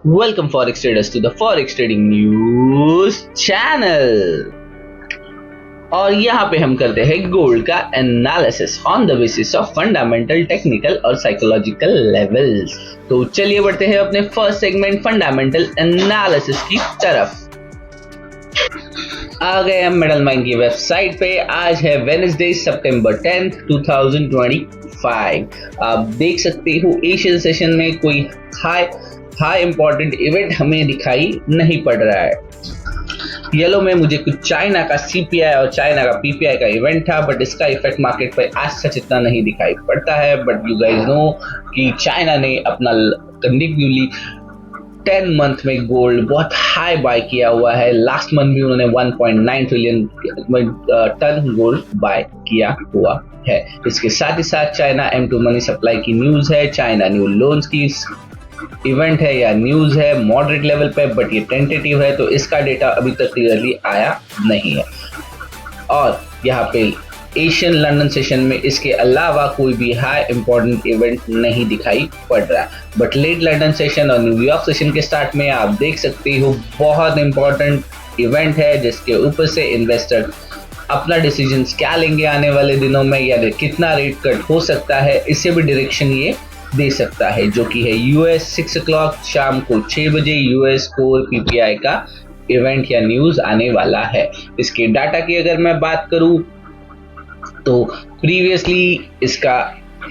Welcome Forex traders to the Forex Trading News channel। और यहाँ पे हम करते हैं गोल्ड का analysis on the basis of fundamental, technical और साइकोलॉजिकल लेवल्स। तो चलिए बढ़ते हैं अपने फर्स्ट सेगमेंट फंडामेंटल एनालिसिस की तरफ। आ गए हम मेटल माइन की वेबसाइट पे। आज है वेडनेसडे सितंबर 10, 2025। आप देख सकते हो एशियन सेशन में कोई हाई इंपॉर्टेंट इवेंट हमें दिखाई नहीं पड़ रहा है। येलो में मुझे कुछ चाइना का सीपीआई और चाइना का पीपीआई का इवेंट था, बट इसका इफेक्ट मार्केट पर आज सच इतना नहीं दिखाई पड़ता है। बट यू गाइस नो कि चाइना ने अपना कंटिन्यूली 10 मंथ में गोल्ड बहुत हाई बाय किया हुआ है। लास्ट मंथ भी उन्होंने 1.9 ट्रिलियन टन गोल्ड बाय किया हुआ है। इसके साथ ही साथ चाइना M2 मनी सप्लाई की न्यूज है, चाइना न्यू लोन्स की इवेंट है या न्यूज है मॉडरेट लेवल पे, बट ये टेंटेटिव है, तो इसका डेटा अभी तक क्लियरली आया नहीं है। और यहाँ पे एशियन लंदन सेशन में इसके अलावा कोई भी हाई इंपॉर्टेंट इवेंट नहीं दिखाई पड़ रहा है। बट लेट लंदन सेशन और न्यूयॉर्क सेशन के स्टार्ट में आप देख सकते हो बहुत इंपॉर्टेंट इवेंट है, जिसके ऊपर से इन्वेस्टर अपना डिसीजन क्या लेंगे आने वाले दिनों में, या कितना रेट कट हो सकता है, इससे भी डायरेक्शन ये दे सकता है, जो कि है यूएस 6 o'clock शाम को 6 बजे यूएस कोर पीपीआई का इवेंट या न्यूज आने वाला है। इसके डाटा की अगर मैं बात करूं तो प्रीवियसली इसका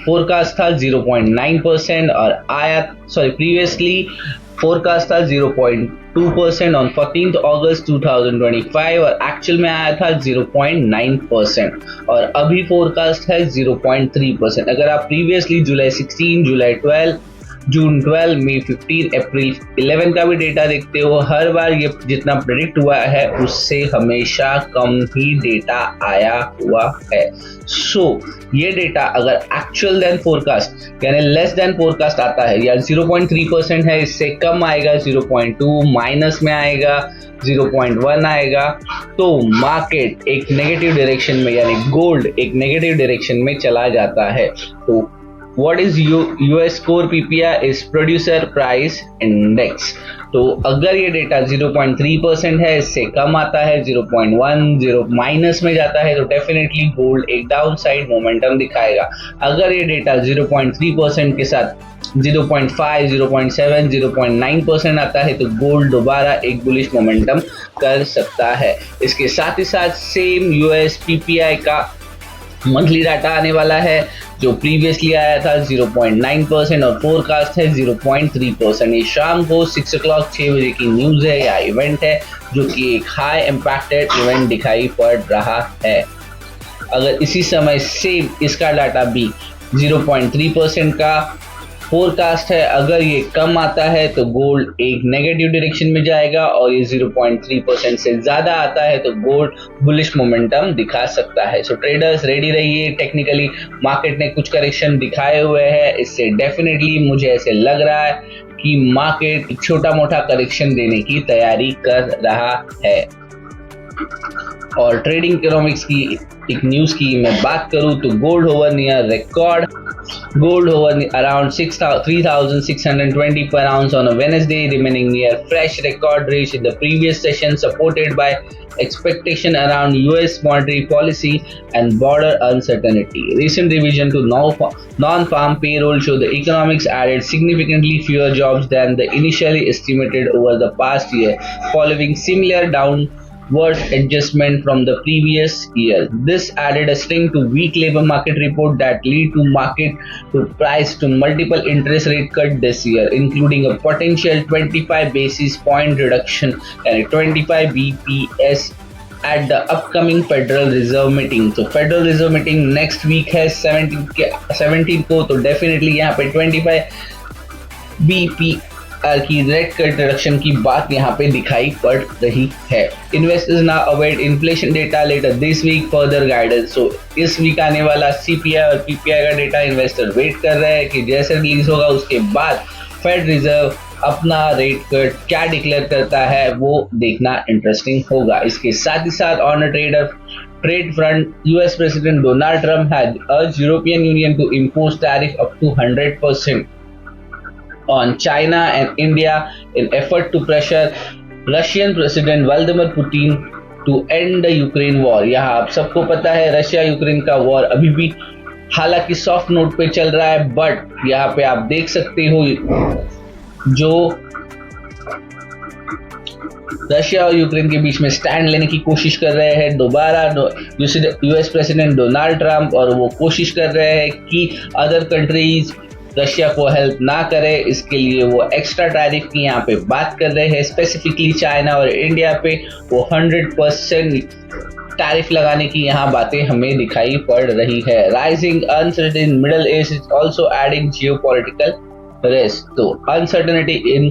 फोरकास्ट था 0.9% और प्रीवियसली फोरकास्ट था 0.2% ऑन 14th अगस्त 2025 और एक्चुअल में आया था 0.9% और अभी फोरकास्ट है 0.3%। अगर आप प्रीवियसली जुलाई 16, जुलाई 12, जून 12, मई 15, अप्रैल 11 का भी डेटा देखते हो, हर बार ये जितना प्रेडिक्ट हुआ है उससे हमेशा कम ही डेटा आया हुआ है। ये डेटा अगर एक्चुअल देन फोरकास्ट यानी लेस देन फोरकास्ट आता है या 0.3% है, इससे कम आएगा, 0.2 माइनस में आएगा, 0.1 आएगा, तो मार्केट एक नेगेटिव डायरेक्शन में यानी गोल्ड एक नेगेटिव डायरेक्शन में चला जाता है। तो What is US core PPI is producer price index। तो अगर ये डेटा 0.3% है, इससे कम आता है, 0.1, 0 माइनस में जाता है, तो डेफिनेटली गोल्ड एक डाउन साइड मोमेंटम दिखाएगा। अगर ये डेटा 0.3% के साथ 0.5, 0.7, 0.9% आता है, तो गोल्ड दोबारा एक बुलिश मोमेंटम कर सकता है। इसके साथ ही साथ सेम US PPI का मंथली डाटा आने वाला है, जो प्रीवियसली आया था 0.9% और फोरकास्ट है 0.3%। ये शाम को 6 o'clock 6 बजे की न्यूज़ है या इवेंट है, जो कि एक हाई इम्पैक्टेड इवेंट दिखाई पड़ रहा है। अगर इसी समय सेम इसका डाटा भी 0.3% का फोरकास्ट है, अगर ये कम आता है तो गोल्ड एक नेगेटिव डायरेक्शन में जाएगा, और ये 0.3% से ज़्यादा आता है तो गोल्ड बुलिश मोमेंटम दिखा सकता है। सो ट्रेडर्स रेडी रहिए। टेक्निकली मार्केट ने कुछ करेक्शन दिखाए हुए हैं, इससे डेफिनेटली मुझे ऐसे लग रहा है कि मार्केट छोटा मोटा करेक्शन देने की तैयारी कर रहा है। और ट्रेडिंग इकोनॉमिक्स की एक न्यूज़ की मैं बात करूं तो gold over near record, gold over around 3,620 per ounce on a Wednesday, remaining near fresh record reached in the previous session, supported by expectation around US monetary policy and border uncertainty. Recent revision to non-farm payroll show the economics added significantly fewer jobs than the initially estimated over the past year, following similar downward adjustment from the previous year. This added a string to weak labor market report that lead to market to price to multiple interest rate cut this year, including a potential 25 basis point reduction and 25 BPS at the upcoming Federal Reserve meeting। तो Federal Reserve meeting next week है 17 को, तो definitely यहाँ पे 25 BP की rate cut reduction की बात यहाँ पे दिखाई पड़ रही है। Investors now await inflation data later this week further guidance. So इस वीक आने वाला सीपीआई और पीपीआई का डेटा इन्वेस्टर वेट कर रहे हैं कि जैसे रिलीज होगा उसके बाद फेड रिजर्व अपना रेट कट क्या डिक्लेयर करता है, वो देखना इंटरेस्टिंग होगा। इसके साथ ही साथ on trade front, US president Donald Trump had urged European Union to impose tariff up to 100% on China and India in effort to pressure Russian President Vladimir Putin to end the Ukraine war। यहाँ आप सबको पता है Russia Ukraine का war अभी भी हालांकि soft note पे चल रहा है, बट यहाँ पे आप देख सकते हो जो रशिया और यूक्रेन के बीच में स्टैंड लेने की कोशिश कर रहे हैं दोबारा यूएस प्रेसिडेंट डोनाल्ड ट्रंप, और वो कोशिश कर रहे हैं कि अदर कंट्रीज रशिया को हेल्प ना करे, इसके लिए वो एक्स्ट्रा टैरिफ की यहाँ पे बात कर रहे हैं। स्पेसिफिकली चाइना और इंडिया पे वो 100% टैरिफ लगाने की यहाँ बातें हमें दिखाई पड़ रही है। Rising uncertainty in middle east is also adding geopolitical risk. तो अनसर्टेनिटी इन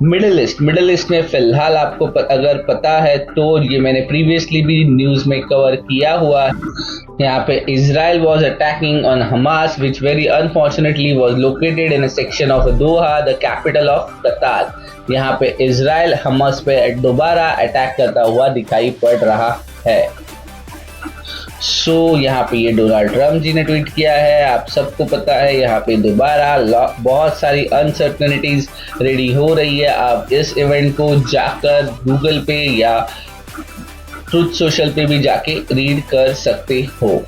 मिडिल ईस्ट में फिलहाल आपको अगर पता है तो ये मैंने प्रीवियसली भी न्यूज में कवर किया हुआ है। यहाँ पे Israel was attacking on Hamas which very unfortunately was located in a section of Doha the capital of कतार। यहाँ पे इजराइल हमास पे दोबारा अटैक करता हुआ दिखाई पड़ रहा है। सो यहाँ पे ये डोनाल्ड ट्रंप जी ने ट्वीट किया है, आप सबको पता है यहाँ पे दोबारा बहुत सारी अनसर्टेनिटीज रेडी हो रही है। आप इस इवेंट को जाकर गूगल पे या ट्रुथ सोशल पे भी जाके रीड कर सकते हो।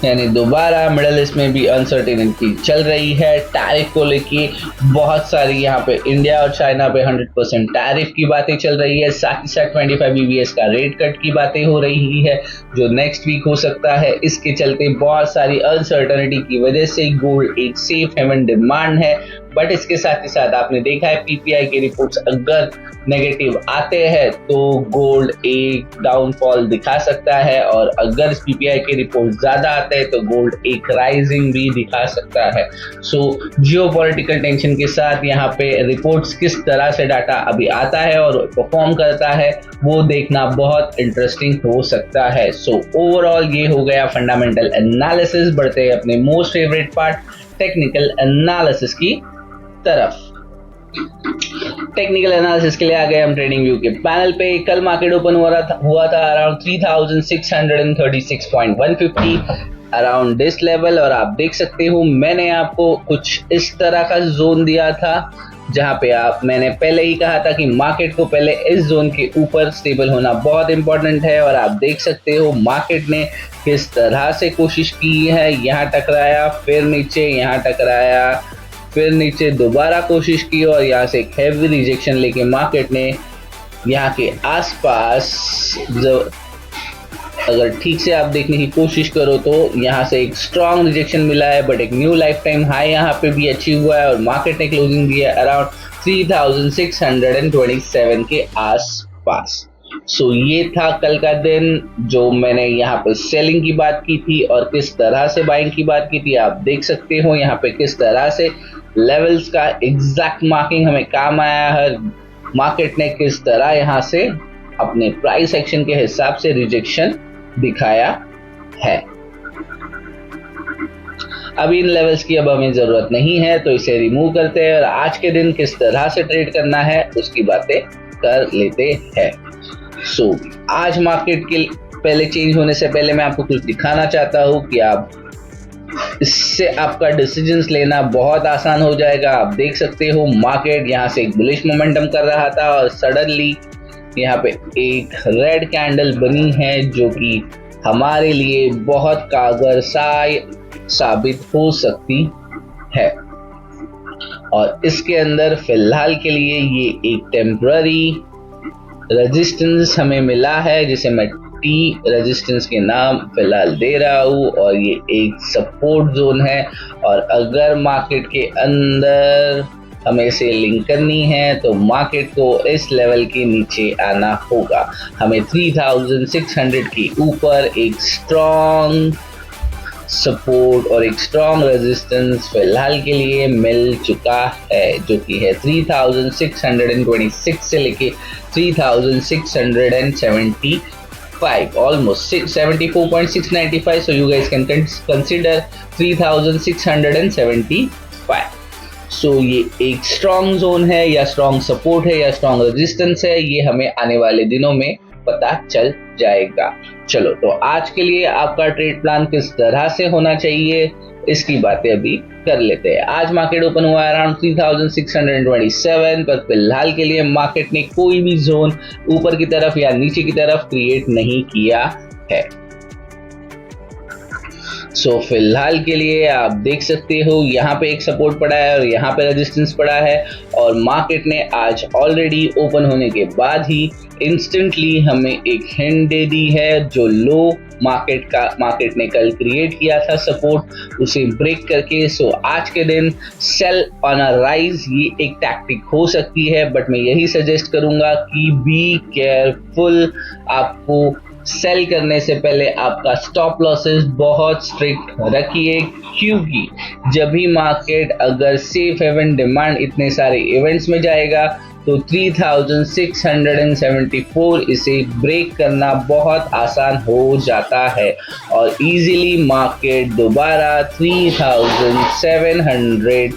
यानी दोबारा मिडिल ईस्ट में भी अनसर्टेनिटी चल रही है टैरिफ को लेके। बहुत सारी यहाँ पे इंडिया और चाइना पे 100% टैरिफ की बातें चल रही है, साथ ही साथ 25 BBS का रेट कट की बातें हो रही है जो नेक्स्ट वीक हो सकता है। इसके चलते बहुत सारी अनसर्टेनिटी की वजह से गोल्ड एक सेफ हेवन डिमांड है, बट इसके साथ ही साथ आपने देखा है PPI की रिपोर्ट्स अगर नेगेटिव आते हैं तो गोल्ड एक डाउनफॉल दिखा सकता है, और अगर PPI की रिपोर्ट ज्यादा आते हैं तो गोल्ड एक राइजिंग भी दिखा सकता है। सो जियोपॉलिटिकल टेंशन के साथ यहाँ पे रिपोर्ट्स किस तरह से डाटा अभी आता है और परफॉर्म करता है वो देखना बहुत इंटरेस्टिंग हो सकता है। सो ओवरऑल ये हो गया फंडामेंटल एनालिसिस। बढ़ते हैं अपने most favourite part technical analysis की तरफ। टेक्निकल एनालिसिस के लिए आ गए हम ट्रेडिंग व्यू के पैनल पे। कल मार्केट ओपन हुआ था अराउंड 3636.150 अराउंड दिस लेवल, और आप देख सकते हो मैंने आपको कुछ इस तरह का जोन दिया था जहां पे मैंने पहले ही कहा था कि मार्केट को पहले इस जोन के ऊपर स्टेबल होना बहुत इंपॉर्टेंट है, और आप देख सकते हो मार्केट ने किस तरह से कोशिश की है। यहाँ टकराया, फिर नीचे, यहाँ टकराया, फिर नीचे, दोबारा कोशिश की, और यहाँ से एक हैवी रिजेक्शन लेके मार्केट ने यहाँ के आसपास अगर ठीक से आप देखने की कोशिश करो तो यहाँ से एक स्ट्रॉन्ग रिजेक्शन मिला है, बट एक न्यू लाइफ टाइम हाई यहाँ पे भी अचीव हुआ है, और मार्केट ने क्लोजिंग दी है अराउंड 3627 के आसपास। सो ये था कल का दिन जो मैंने यहाँ पे सेलिंग की बात की थी और किस तरह से बाइंग की बात की थी। आप देख सकते हो यहाँ पे किस तरह से लेवल्स का एग्जैक्ट मार्किंग हमें काम आया है। मार्केट ने किस तरह यहाँ से अपने प्राइस एक्शन के हिसाब से रिजेक्शन दिखाया है। अब इन लेवल्स की अब हमें जरूरत नहीं है तो इसे रिमूव करते हैं और आज के दिन किस तरह से ट्रेड करना है उसकी बातें कर लेते हैं। सो आज मार्केट के पहले चेंज होने से पहले मैं आपको कुछ दिखाना चाहता हूं कि आप इससे आपका डिसीजंस लेना बहुत आसान हो जाएगा। आप देख सकते हो मार्केट यहाँ से एक बुलिश मोमेंटम कर रहा था और सडनली यहाँ पे एक रेड कैंडल बनी है जो कि हमारे लिए बहुत कारगर साबित हो सकती है, और इसके अंदर फिलहाल के लिए ये एक टेम्पररी रेजिस्टेंस हमें मिला है जिसे मैं टी रेजिस्टेंस के नाम फिलहाल दे रहा हूँ, और ये एक सपोर्ट जोन है। और अगर मार्केट के अंदर हमें इसे लिंक करनी है तो मार्केट को इस लेवल के नीचे आना होगा। हमें 3600 के ऊपर एक स्ट्रॉन्ग सपोर्ट और एक स्ट्रॉन्ग रेजिस्टेंस फिलहाल के लिए मिल चुका है जो कि है 3626 से लेके 3675, almost 74.695, so you guys can consider 3675। सो ये एक स्ट्रॉन्ग जोन है या स्ट्रॉन्ग सपोर्ट है या स्ट्रॉन्ग रेजिस्टेंस है, ये हमें आने वाले दिनों में पता चल जाएगा। चलो तो आज के लिए आपका ट्रेड प्लान किस तरह से होना चाहिए इसकी बातें अभी कर लेते हैं। आज मार्केट ओपन हुआ अराउंड 3627 पर फिलहाल के लिए मार्केट ने कोई भी जोन ऊपर की तरफ या नीचे की तरफ क्रिएट नहीं किया है। फिलहाल के लिए आप देख सकते हो यहाँ पे एक सपोर्ट पड़ा है और यहाँ पे रेजिस्टेंस पड़ा है, और मार्केट ने आज ऑलरेडी ओपन होने के बाद ही इंस्टेंटली हमें एक हिंट दे दी है। जो लो मार्केट ने कल क्रिएट किया था सपोर्ट, उसे ब्रेक करके आज के दिन सेल ऑन अ राइज ये एक टैक्टिक हो सकती है, बट मैं यही सजेस्ट करूंगा कि बी केयरफुल। आपको सेल करने से पहले आपका स्टॉप लॉसेस बहुत स्ट्रिक्ट रखिए, क्योंकि जब भी मार्केट अगर सेफ हेवन डिमांड इतने सारे इवेंट्स में जाएगा तो 3674 इसे ब्रेक करना बहुत आसान हो जाता है और इजीली मार्केट दोबारा 3700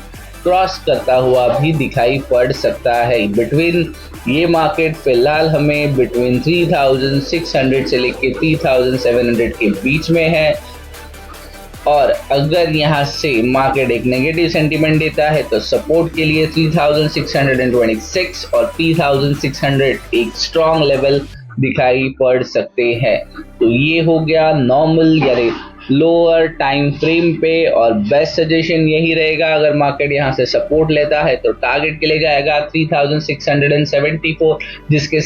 क्रॉस करता हुआ भी दिखाई पड़ सकता है। बिटवीन ये मार्केट फिलहाल हमें बिटवीन 3600 से लेके 3700 के बीच में है, और अगर यहाँ से मार्केट एक नेगेटिव सेंटीमेंट देता है तो सपोर्ट के लिए 3626 और 3600 एक स्ट्रॉन्ग लेवल दिखाई पड़ सकते हैं। तो ये हो गया नॉर्मल यानी लोअर टाइम फ्रेम पे, और बेस्ट सजेशन यही रहेगा अगर मार्केट यहाँ से सपोर्ट लेता है तो टारगेट के लिए जाएगा 3674, जिसके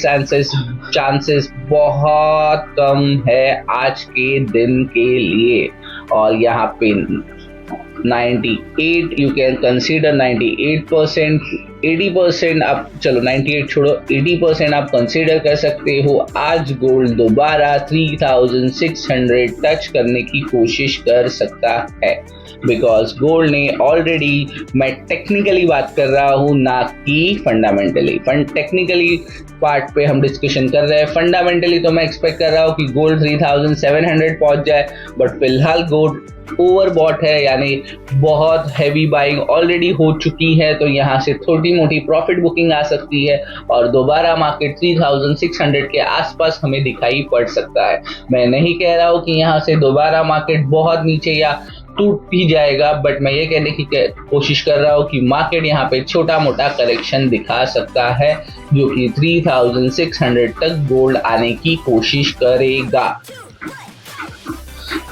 चांसेस बहुत कम है आज के दिन के लिए। और यहाँ पे 98 यू कैन कंसीडर 98%, 80% आप चलो 98 छोड़ो 80% आप कंसीडर कर सकते हो। आज गोल्ड दोबारा 3600 टच करने की कोशिश कर सकता है, बिकॉज गोल्ड ने ऑलरेडी, मैं टेक्निकली बात कर रहा हूँ ना कि फंडामेंटली, टेक्निकली पार्ट पे हम डिस्कशन कर रहे हैं। फंडामेंटली तो मैं एक्सपेक्ट कर रहा हूँ कि गोल्ड 3700 पहुंच जाए, बट फिलहाल गोल्ड ओवरबॉट है, यानी बहुत हैवी बाइंग ऑलरेडी हो चुकी है, तो यहाँ से थोड़ी मोटी प्रॉफिट बुकिंग आ सकती है और दोबारा मार्केट 3600 के आसपास हमें दिखाई पड़ सकता है। मैं नहीं कह रहा हूँ कि यहाँ से दोबारा मार्केट बहुत नीचे या टूट ही जाएगा, बट मैं ये कहने की कोशिश कर रहा हूँ कि मार्केट यहाँ पे छोटा मोटा करेक्शन दिखा सकता है, जो कि 3600 तक गोल्ड आने की कोशिश करेगा।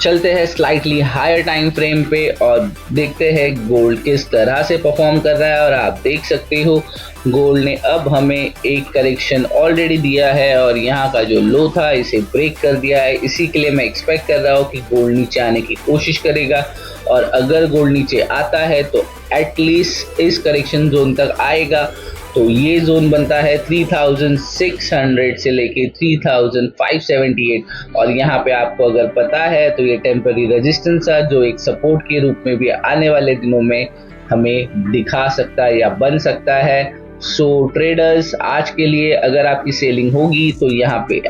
चलते हैं स्लाइटली हायर टाइम फ्रेम पे और देखते हैं गोल्ड किस तरह से परफॉर्म कर रहा है। और आप देख सकते हो गोल्ड ने अब हमें एक करेक्शन ऑलरेडी दिया है और यहाँ का जो लो था इसे ब्रेक कर दिया है। इसी के लिए मैं एक्सपेक्ट कर रहा हूँ कि गोल्ड नीचे आने की कोशिश करेगा, और अगर गोल्ड नीचे आता है तो एटलीस्ट इस करेक्शन जोन तक आएगा। तो ये जोन बनता है 3600 से लेके 3578, और यहाँ पे आपको अगर पता है तो ये टेम्पररी रेजिस्टेंस है जो एक सपोर्ट के रूप में भी आने वाले दिनों में हमें दिखा सकता है या बन सकता है। सो ट्रेडर्स, आज के लिए अगर आपकी सेलिंग होगी तो यहाँ पे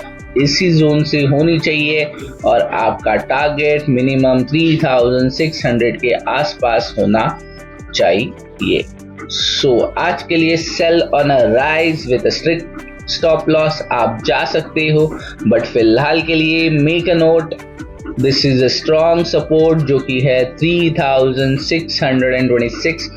इसी जोन से होनी चाहिए, और आपका टारगेट मिनिमम 3600 के आसपास होना चाहिए। आज के लिए sell on a rise with a strict stop loss आप जा सकते हो, बट फिलहाल के लिए make a note, this is a strong support जो कि है 3626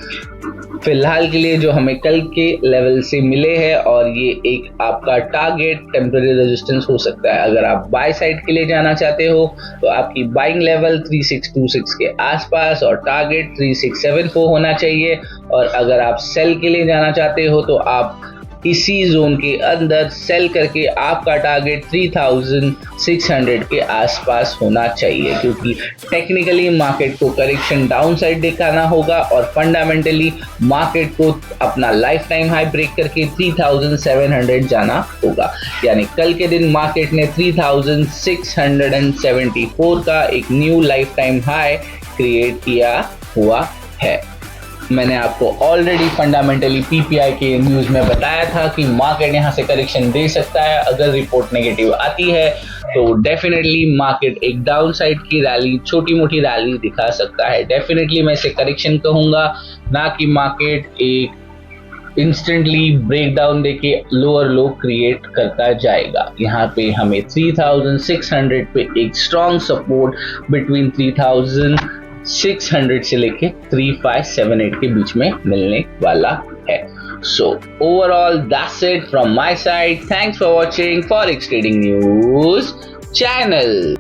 फिलहाल के लिए जो हमें कल के लेवल से मिले हैं, और ये एक आपका टारगेट टेम्पररी रेजिस्टेंस हो सकता है। अगर आप बाय साइड के लिए जाना चाहते हो तो आपकी बाइंग लेवल 3626 के आसपास और टारगेट 3674 होना चाहिए, और अगर आप सेल के लिए जाना चाहते हो तो आप इसी जोन के अंदर सेल करके आपका टारगेट 3600 के आसपास होना चाहिए, क्योंकि टेक्निकली मार्केट को करेक्शन डाउन साइड दिखाना होगा और फंडामेंटली मार्केट को अपना लाइफ टाइम हाई ब्रेक करके 3700 जाना होगा। यानी कल के दिन मार्केट ने 3674 का एक new life time high create किया हुआ है। मैंने आपको ऑलरेडी फंडामेंटली पीपीआई के न्यूज़ में बताया था कि मार्केट यहाँ से करेक्शन दे सकता है। अगर रिपोर्ट नेगेटिव आती है तो डेफिनेटली मार्केट एक डाउन साइड की रैली, छोटी मोटी रैली दिखा सकता है। डेफिनेटली मैं इसे करेक्शन कहूँगा, ना कि मार्केट एक इंस्टेंटली ब्रेकडाउन देके लोअर लो क्रिएट करता जाएगा। यहाँ पे हमें 3600 पे एक स्ट्रॉन्ग सपोर्ट बिटवीन 600 से लेके 3578 के बीच में मिलने वाला है। So overall that's it from my side. Thanks for watching forex trading news channel.